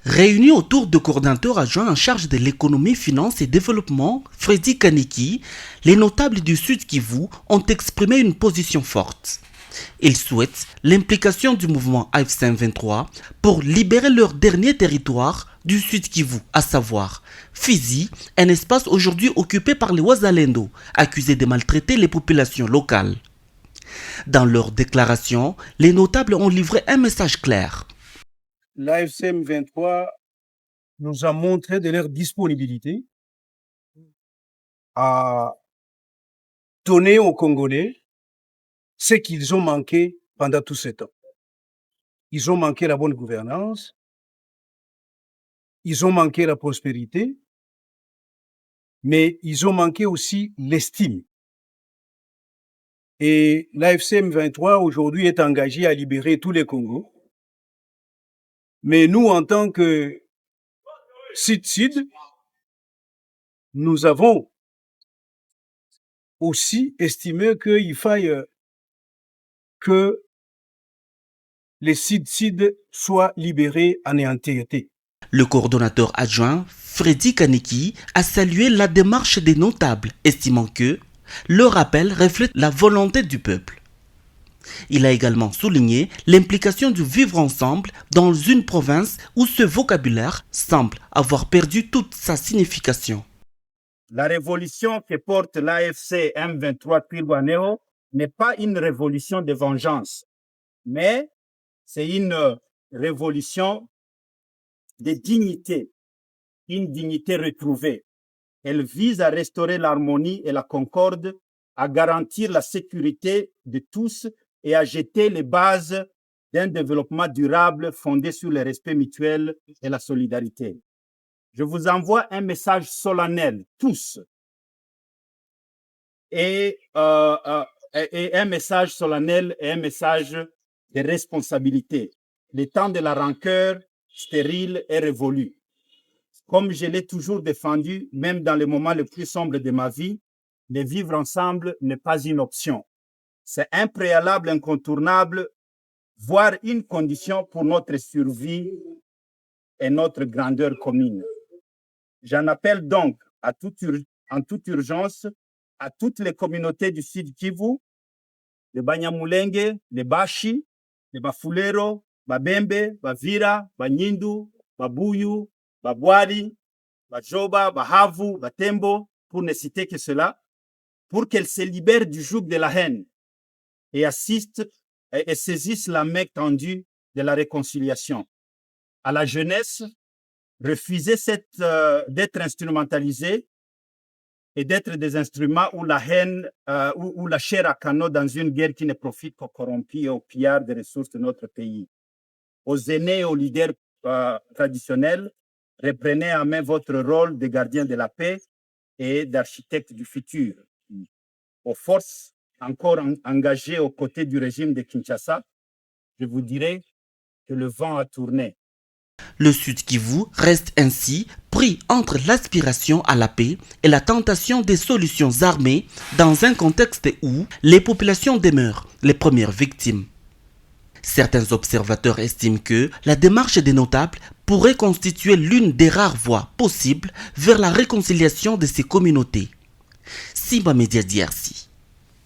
Réunis autour du coordinateur adjoint en charge de l'économie, finance et développement, Freddy Kaniki, les notables du Sud Kivu ont exprimé une position forte. Ils souhaitent l'implication du mouvement AFC M23 pour libérer leur dernier territoire du Sud Kivu, à savoir Fizi, un espace aujourd'hui occupé par les Wazalendo, accusés de maltraiter les populations locales. Dans leur déclaration, les notables ont livré un message clair. L'AFC M23 nous a montré de leur disponibilité à donner aux Congolais ce qu'ils ont manqué pendant tout ce temps. Ils ont manqué la bonne gouvernance, ils ont manqué la prospérité, mais ils ont manqué aussi l'estime. Et l'AFC M23 aujourd'hui est engagé à libérer tous les Congos. Mais nous, en tant que Sud-Sud, nous avons aussi estimé qu'il faille que les Sud-Sud soient libérés en entièreté. Le coordonnateur adjoint, Freddy Kaniki, a salué la démarche des notables, estimant que leur appel reflète la volonté du peuple. Il a également souligné l'implication du vivre ensemble dans une province où ce vocabulaire semble avoir perdu toute sa signification. La révolution que porte l'AFC M23 Twirwaneho n'est pas une révolution de vengeance, mais c'est une révolution de dignité, une dignité retrouvée. Elle vise à restaurer l'harmonie et la concorde, à garantir la sécurité de tous et à jeter les bases d'un développement durable fondé sur le respect mutuel et la solidarité. Je vous envoie un message solennel, tous, et un message solennel et un message de responsabilité. Le temps de la rancœur stérile est révolu. Comme je l'ai toujours défendu, même dans les moments les plus sombres de ma vie, le vivre ensemble n'est pas une option. C'est un préalable incontournable, voire une condition pour notre survie et notre grandeur commune. J'en appelle donc en toute urgence à toutes les communautés du Sud Kivu, les Banyamulenge, les Bashi, les Bafulero, Babembe, Bavira, Banyindu, Babuyu, Babwari, Bajoba, Bahavu, Batembo, pour ne citer que cela, pour qu'elles se libèrent du joug de la haine et assistent et saisissent la main tendue de la réconciliation. À la jeunesse, refuser d'être instrumentalisé et d'être des instruments où la haine, ou la chair à canon dans une guerre qui ne profite qu'aux corrompus et aux pillards des ressources de notre pays. Aux aînés et aux leaders traditionnels, reprenez en main votre rôle de gardien de la paix et d'architecte du futur. Aux forces encore engagées aux côtés du régime de Kinshasa, je vous dirai que le vent a tourné. Le Sud Kivu reste ainsi pris entre l'aspiration à la paix et la tentation des solutions armées dans un contexte où les populations demeurent les premières victimes. Certains observateurs estiment que la démarche des notables pourrait constituer l'une des rares voies possibles vers la réconciliation de ces communautés. Simba Média DRC.